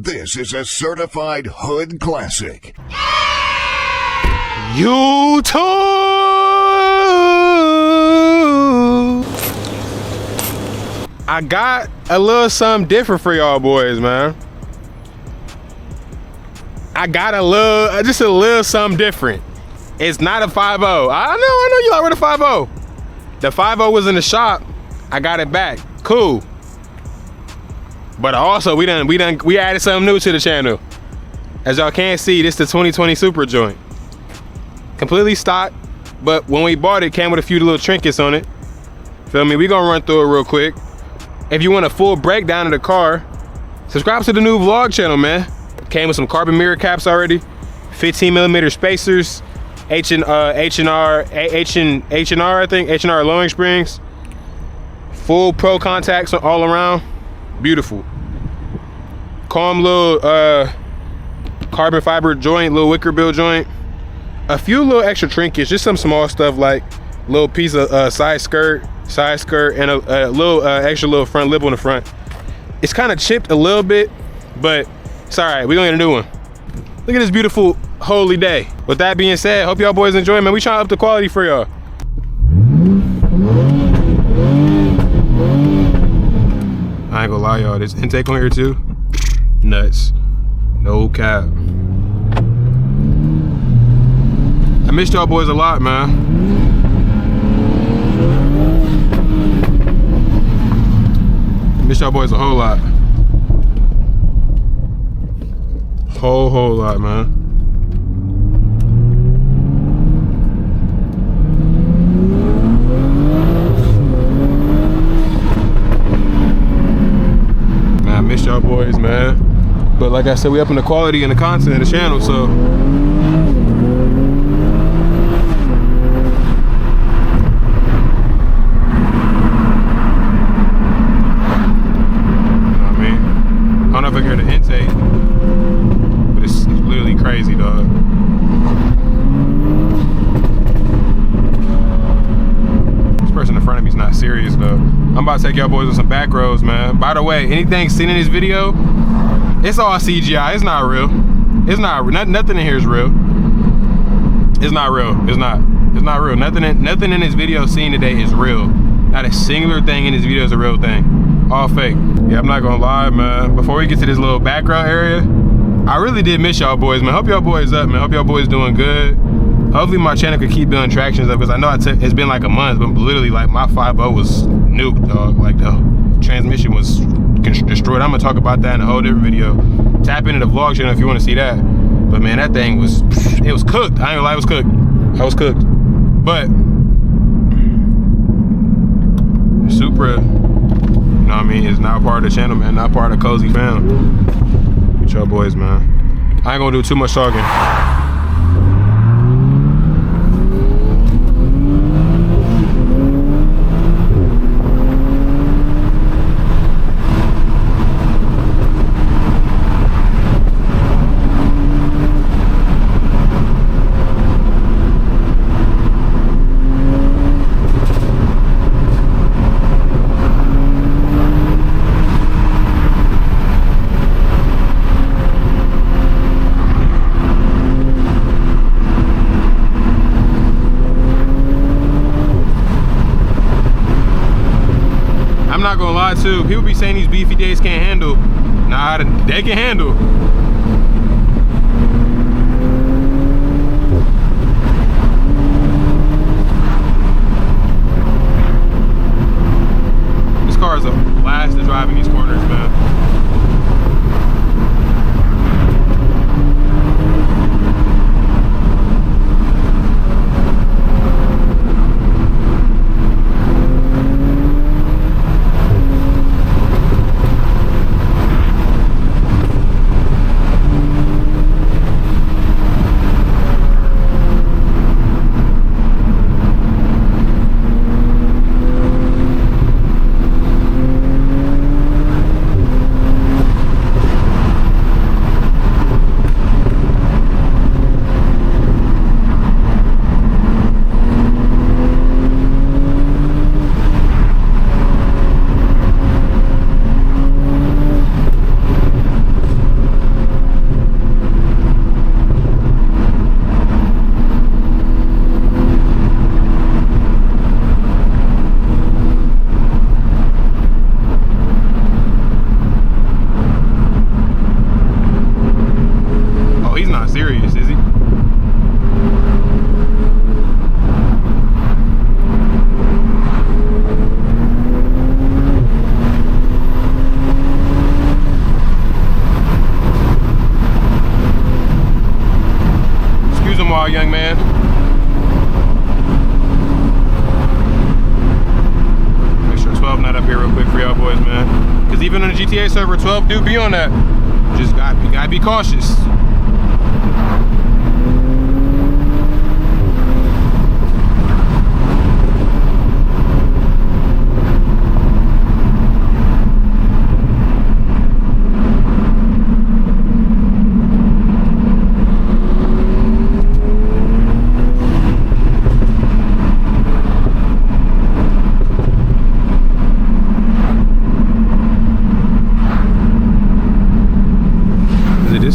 This is a certified hood classic. YouTube! I got a little something different for y'all boys, man. I got just a little something different. It's not a 5.0. I know you already 5.0. The 5.0 was in the shop. I got it back. Cool. But also we added something new to the channel. As y'all can see, this is the 2020 Supra joint. Completely stock, but when we bought it came with a few little trinkets on it. Feel me? We gonna run through it real quick. If you want a full breakdown of the car, subscribe to the new vlog channel, man. Came with some carbon mirror caps already, 15mm spacers, H&R, I think, H&R lowering springs, full pro contacts all around, beautiful. Calm little carbon fiber joint, little wicker bill joint. A few little extra trinkets, just some small stuff like little piece of side skirt, and a little extra little front lip on the front. It's kind of chipped a little bit, but it's all right. We're gonna get a new one. Look at this beautiful holy day. With that being said, hope y'all boys enjoy, man. We trying to up the quality for y'all. I ain't gonna lie, y'all. This intake on here too, nuts. No cap. I missed y'all boys a lot, man. I missed y'all boys a whole lot. Whole lot, man. Man, I missed y'all boys, man. But like I said, we up in the quality and the content of the channel, so. I don't know if I can hear the intake, but it's literally crazy, dog. This person in front of me is not serious, though. I'm about to take y'all boys on some back roads, man. By the way, anything seen in this video, it's all CGI. It's not real. It's not nothing in here is real. It's not real. It's not real. Nothing in this video seen today is real. Not a singular thing in this video is a real thing. All fake. Yeah, I'm not gonna lie, man. Before we get to this little background area, I really did miss y'all boys, man. Hope y'all boys up, man. Hope y'all boys doing good. Hopefully my channel could keep doing tractions up, because I know it's been like a month, but literally like my 5.0 was nuked, dog. Like the transmission was destroyed. I'm gonna talk about that in a whole different video. Tap into the vlog channel if you want to see that. But man, that thing was, it was cooked. I ain't gonna lie, it was cooked. I was cooked. But Supra, you know what I mean, is now part of the channel, man, not part of Cozy Fam. With y'all boys, man. I ain't gonna do too much talking. I'm not gonna lie too, people be saying these beefy days can't handle. Nah, they can handle. This car is a blast to drive in these corners, man. small, young man. Make sure 12 not up here real quick for y'all boys, man. Because even on the GTA server, 12 do be on that. Just you gotta be cautious.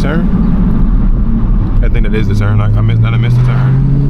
Turn? I think that is the turn. I missed the turn.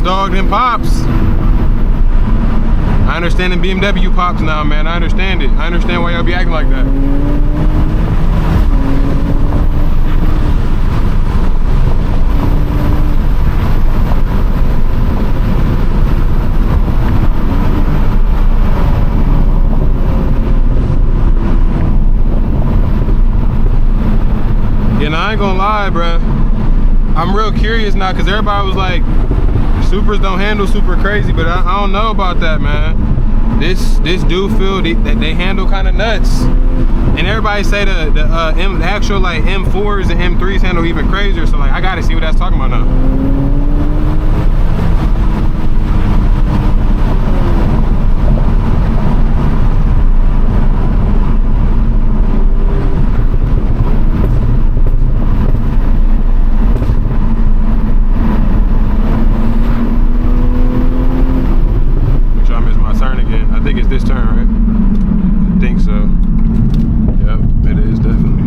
Dog, them pops. I understand the BMW pops now, man. I understand it. I understand why y'all be acting like that. Yeah, now I ain't gonna lie, bruh. I'm real curious now, cause everybody was like, Supras don't handle super crazy, but I don't know about that, man. This do feel that they handle kind of nuts, and everybody say the actual like M4s and M3s handle even crazier. So like, I gotta see what that's talking about now. I think it's this turn, right? I think so. Yep, it is definitely.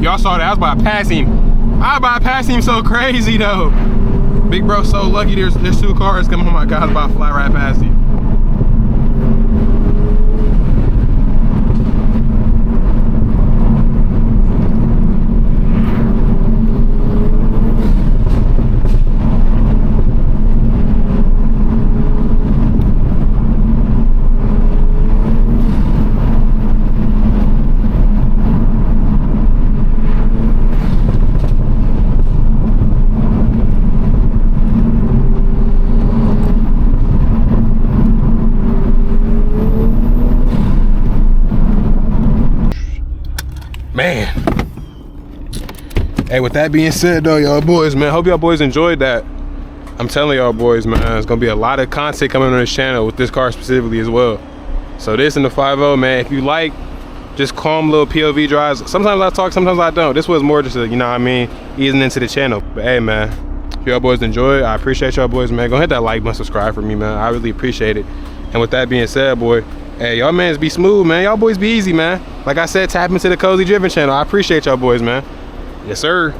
y'all saw that. I was about to pass him. I was about to pass him so crazy though. Big bro so lucky there's 2 cars coming. Oh my God, I was about to fly right past him. Man. Hey, with that being said though, y'all boys, man, hope y'all boys enjoyed that. I'm telling y'all boys, man, there's gonna be a lot of content coming on this channel with this car specifically as well. So this and the 5.0, man, if you like just calm little POV drives, sometimes I talk, sometimes I don't. This was more just a, you know what I mean, easing into the channel. But hey, man, if y'all boys enjoy it, I appreciate y'all boys, man. Go hit that like button, subscribe for me, man. I really appreciate it. And with that being said, boy, hey, y'all mans be smooth, man. Y'all boys be easy, man. Like I said, tap into the Cozy Driven channel. I appreciate y'all boys, man. Yes, sir.